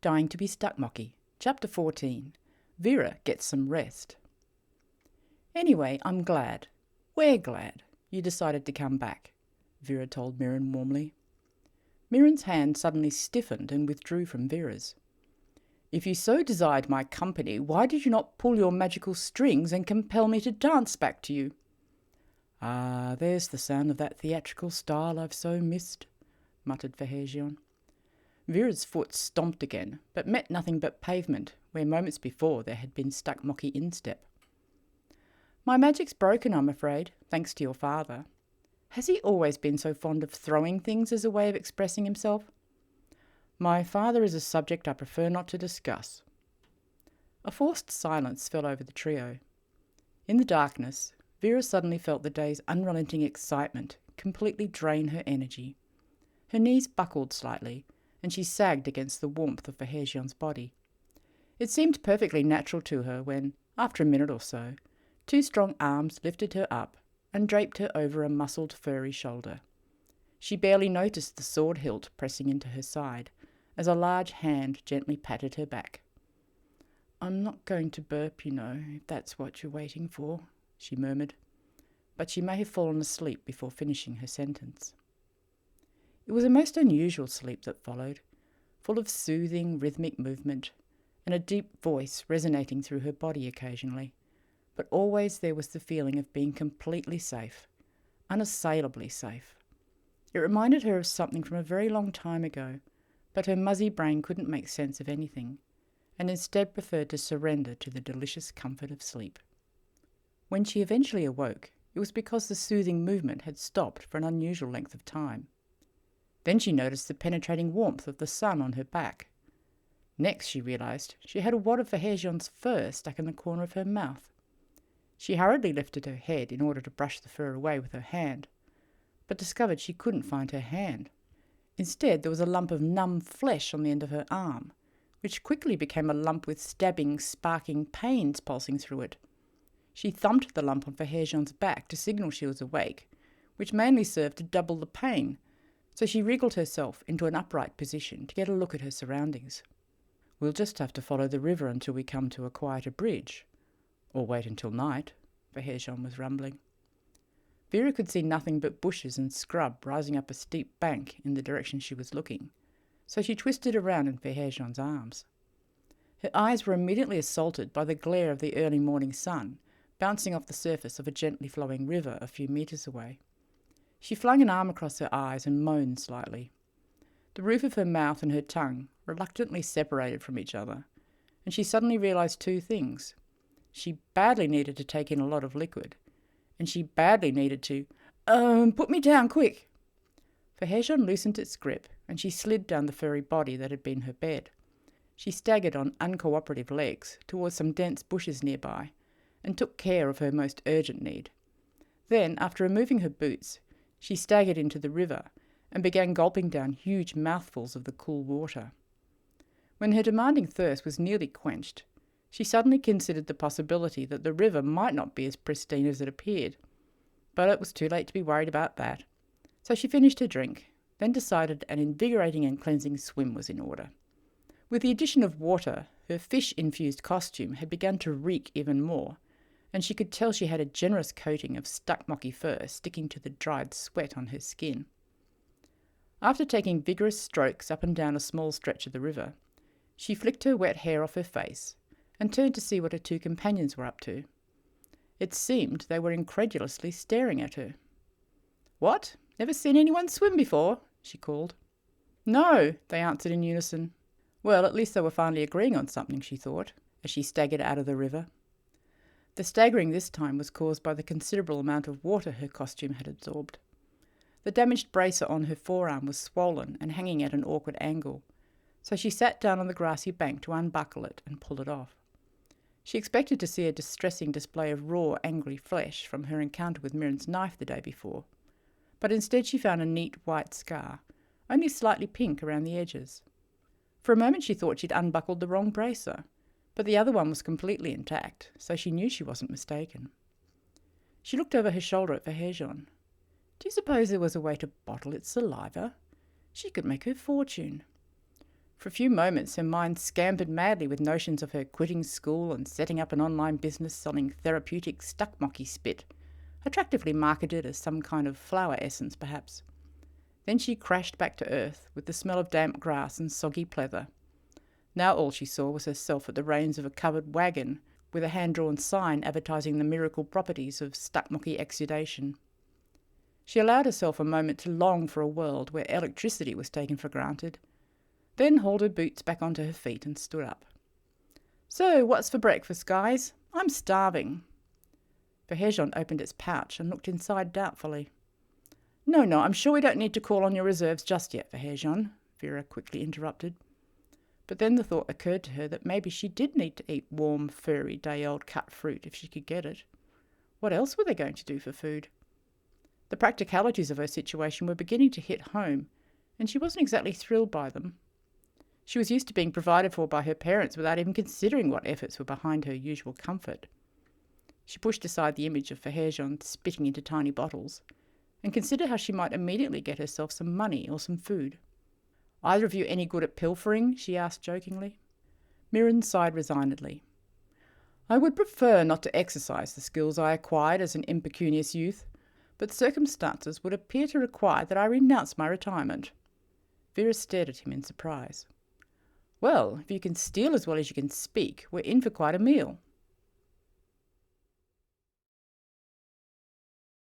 Dying to be Stuckmocky, Chapter 14. Vira gets some rest. Anyway, I'm glad. We're glad you decided to come back, Vira told Mirrin warmly. Mirrin's hand suddenly stiffened and withdrew from Vira's. If you so desired my company, why did you not pull your magical strings and compel me to dance back to you? Ah, there's the sound of that theatrical style I've so missed, muttered Fahyrjeon. Vira's foot stomped again, but met nothing but pavement, where moments before there had been Stuckmocky instep. My magic's broken, I'm afraid, thanks to your father. Has he always been so fond of throwing things as a way of expressing himself? My father is a subject I prefer not to discuss. A forced silence fell over the trio. In the darkness, Vira suddenly felt the day's unrelenting excitement completely drain her energy. Her knees buckled slightly, and she sagged against the warmth of Fahyrjeon's body. It seemed perfectly natural to her when, after a minute or so, two strong arms lifted her up and draped her over a muscled, furry shoulder. She barely noticed the sword hilt pressing into her side, as a large hand gently patted her back. I'm not going to burp, you know, if that's what you're waiting for, she murmured, but she may have fallen asleep before finishing her sentence. It was a most unusual sleep that followed, full of soothing, rhythmic movement, and a deep voice resonating through her body occasionally, but always there was the feeling of being completely safe, unassailably safe. It reminded her of something from a very long time ago, but her muzzy brain couldn't make sense of anything, and instead preferred to surrender to the delicious comfort of sleep. When she eventually awoke, it was because the soothing movement had stopped for an unusual length of time. Then she noticed the penetrating warmth of the sun on her back. Next she realised she had a wad of Fahyrjeon's fur stuck in the corner of her mouth. She hurriedly lifted her head in order to brush the fur away with her hand, but discovered she couldn't find her hand. Instead, there was a lump of numb flesh on the end of her arm, which quickly became a lump with stabbing, sparking pains pulsing through it. She thumped the lump on Fahyrjeon's back to signal she was awake, which mainly served to double the pain, so she wriggled herself into an upright position to get a look at her surroundings. We'll just have to follow the river until we come to a quieter bridge, or wait until night, Fahyrjeon was rumbling. Vira could see nothing but bushes and scrub rising up a steep bank in the direction she was looking, so she twisted around in Fahyrjeon's arms. Her eyes were immediately assaulted by the glare of the early morning sun, bouncing off the surface of a gently flowing river a few metres away. She flung an arm across her eyes and moaned slightly. The roof of her mouth and her tongue reluctantly separated from each other, and she suddenly realised two things. She badly needed to take in a lot of liquid, and she badly needed to, put me down, quick. Fahyrjeon loosened its grip, and she slid down the furry body that had been her bed. She staggered on uncooperative legs towards some dense bushes nearby, and took care of her most urgent need. Then, after removing her boots, she staggered into the river and began gulping down huge mouthfuls of the cool water. When her demanding thirst was nearly quenched, she suddenly considered the possibility that the river might not be as pristine as it appeared. But it was too late to be worried about that. So she finished her drink, then decided an invigorating and cleansing swim was in order. With the addition of water, her fish-infused costume had begun to reek even more, and she could tell she had a generous coating of Stuckmocky fur sticking to the dried sweat on her skin. After taking vigorous strokes up and down a small stretch of the river, she flicked her wet hair off her face and turned to see what her two companions were up to. It seemed they were incredulously staring at her. "What? Never seen anyone swim before?" she called. "No," they answered in unison. Well, at least they were finally agreeing on something, she thought, as she staggered out of the river. The staggering this time was caused by the considerable amount of water her costume had absorbed. The damaged bracer on her forearm was swollen and hanging at an awkward angle, so she sat down on the grassy bank to unbuckle it and pull it off. She expected to see a distressing display of raw, angry flesh from her encounter with Mirrin's knife the day before, but instead she found a neat white scar, only slightly pink around the edges. For a moment she thought she'd unbuckled the wrong bracer, but the other one was completely intact, so she knew she wasn't mistaken. She looked over her shoulder at Fahyrjeon. Do you suppose there was a way to bottle its saliva? She could make her fortune. For a few moments her mind scampered madly with notions of her quitting school and setting up an online business selling therapeutic Stuckmocky spit, attractively marketed as some kind of flower essence perhaps. Then she crashed back to earth with the smell of damp grass and soggy pleather. Now all she saw was herself at the reins of a covered wagon with a hand-drawn sign advertising the miracle properties of Stuckmocky exudation. She allowed herself a moment to long for a world where electricity was taken for granted, then hauled her boots back onto her feet and stood up. "So, what's for breakfast, guys? I'm starving." Fahyrjeon opened its pouch and looked inside doubtfully. No, I'm sure we don't need to call on your reserves just yet, Fahyrjeon," Vira quickly interrupted. But then the thought occurred to her that maybe she did need to eat warm, furry, day-old cut fruit if she could get it. What else were they going to do for food? The practicalities of her situation were beginning to hit home, and she wasn't exactly thrilled by them. She was used to being provided for by her parents without even considering what efforts were behind her usual comfort. She pushed aside the image of Fahyrjeon spitting into tiny bottles, and considered how she might immediately get herself some money or some food. "Either of you any good at pilfering?" she asked jokingly. Mirrin sighed resignedly. "I would prefer not to exercise the skills I acquired as an impecunious youth, but circumstances would appear to require that I renounce my retirement." Vira stared at him in surprise. "Well, if you can steal as well as you can speak, we're in for quite a meal,"